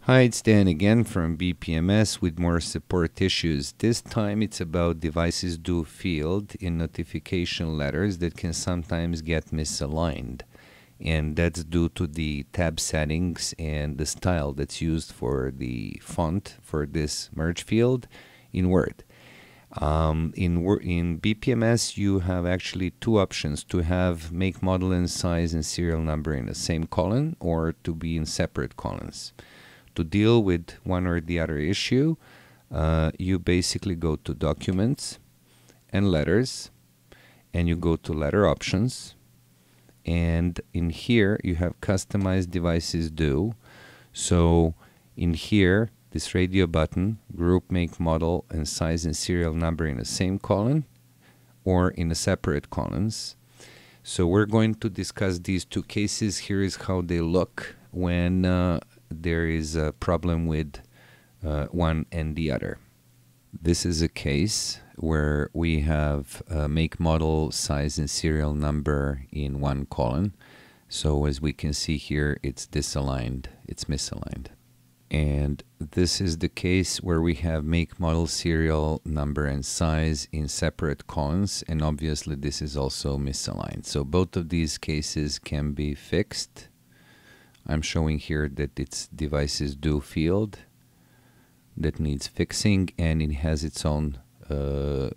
Hi, it's Dan again from BPMS with more support issues. This time it's about devices do field in notification letters that can sometimes get misaligned. And that's due to the tab settings and the style that's used for the font for this merge field in Word. In BPMS, you have actually two options: to have make, model, and size and serial number in the same column, or to be in separate columns. To deal with one or the other issue, you basically go to Documents and Letters, and you go to Letter Options, and in here you have Customize Devices Do. So in here, this radio button, group, make, model, and size and serial number in the same column or in the separate columns. So we're going to discuss these two cases. Here is how they look when there is a problem with one and the other. This is a case where we have make, model, size, and serial number in one column. So as we can see here, it's disaligned, it's misaligned. And this is the case where we have make, model, serial number, and size in separate columns, and obviously this is also misaligned. So both of these cases can be fixed. I'm showing here that it's devices do field that needs fixing, and it has its own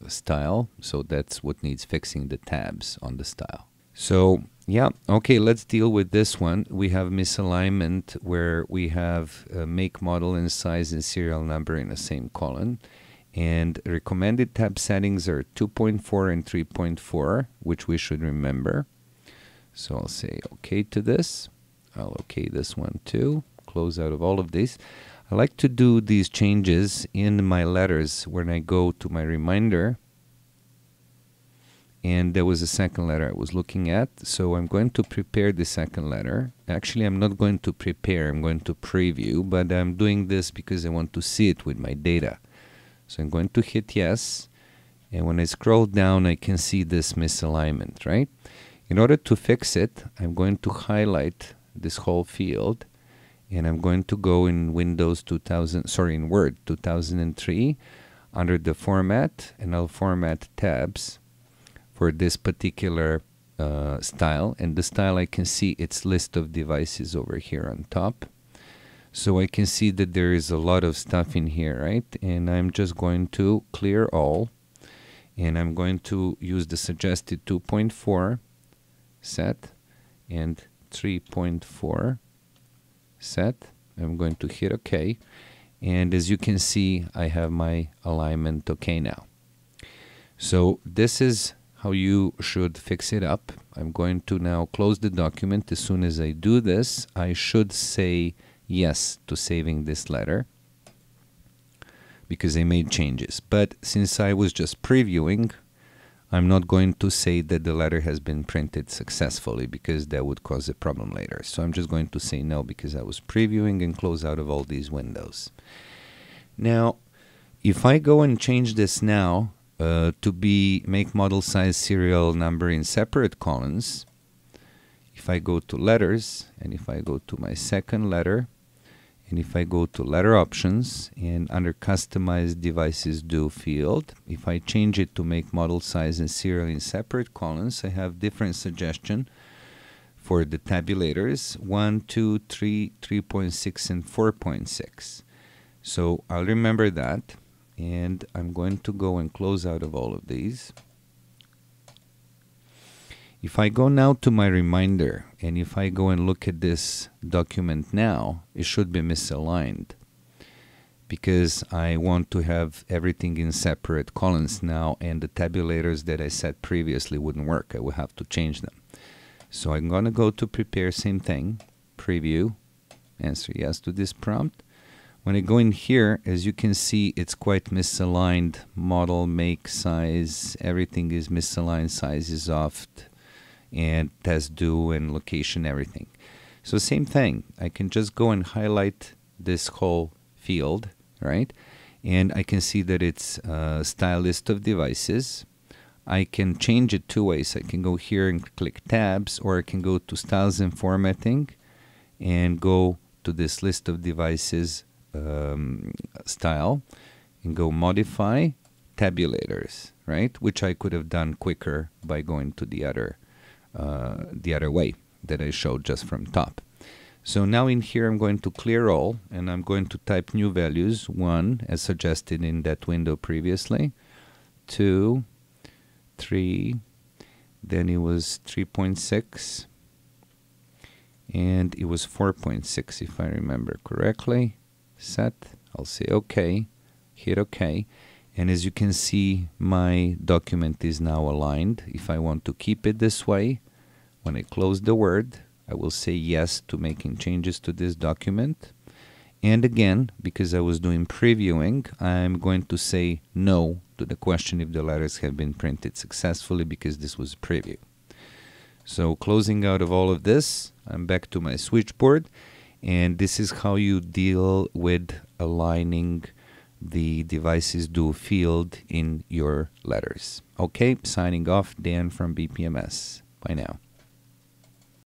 style, so that's what needs fixing, the tabs on the style. So yeah, okay, let's deal with this one. We have misalignment where we have make, model, and size and serial number in the same column, and recommended tab settings are 2.4 and 3.4, which we should remember. So I'll say okay to this. I'll okay this one too, close out of all of these. I like to do these changes in my letters when I go to my reminder, and there was a second letter I was looking at, so I'm going to prepare the second letter. Actually, I'm not going to prepare, I'm going to preview, but I'm doing this because I want to see it with my data. So I'm going to hit yes, and when I scroll down I can see this misalignment, right? In order to fix it, I'm going to highlight this whole field, and I'm going to go in Windows 2000, sorry, in Word 2003 under the format, and I'll format tabs for this particular style, and the style I can see its list of devices over here on top. So I can see that there is a lot of stuff in here, right? And I'm just going to clear all, and I'm going to use the suggested 2.4 set and 3.4 set. I'm going to hit OK, and as you can see, I have my alignment okay now. So this is how you should fix it up. I'm going to now close the document. As soon as I do this, I should say yes to saving this letter because I made changes. But since I was just previewing, I'm not going to say that the letter has been printed successfully because that would cause a problem later. So I'm just going to say no because I was previewing and close out of all these windows. Now, if I go and change this now to be make, model, size, serial number in separate columns, if I go to letters, and if I go to my second letter, and if I go to letter options, and under customize devices do field, if I change it to make, model, size, and serial in separate columns, I have different suggestion for the tabulators: 1, 2, 3, 3.6, and 4.6. So I'll remember that, and I'm going to go and close out of all of these. If I go now to my reminder, and if I go and look at this document now, it should be misaligned because I want to have everything in separate columns now, and the tabulators that I set previously wouldn't work. I will have to change them. So I'm going to go to prepare, same thing, preview, answer yes to this prompt. When I go in here, as you can see, it's quite misaligned. Model, make, size, everything is misaligned, size is off, and test do and location, everything. So same thing, I can just go and highlight this whole field, right? And I can see that it's style list of devices. I can change it two ways. I can go here and click tabs, or I can go to styles and formatting and go to this list of devices style and go modify tabulators, right? Which I could have done quicker by going to the other way that I showed just from top. So now in here I'm going to clear all, and I'm going to type new values, 1 as suggested in that window previously, 2, 3, then it was 3.6, and it was 4.6 if I remember correctly. Set, I'll say OK, hit OK, and as you can see my document is now aligned. If I want to keep it this way, when I close the Word, I will say yes to making changes to this document. And again, because I was doing previewing, I'm going to say no to the question if the letters have been printed successfully, because this was a preview. So closing out of all of this, I'm back to my switchboard, and this is how you deal with aligning the devices do field in your letters. Okay, signing off, Dan from BPMS. Bye now.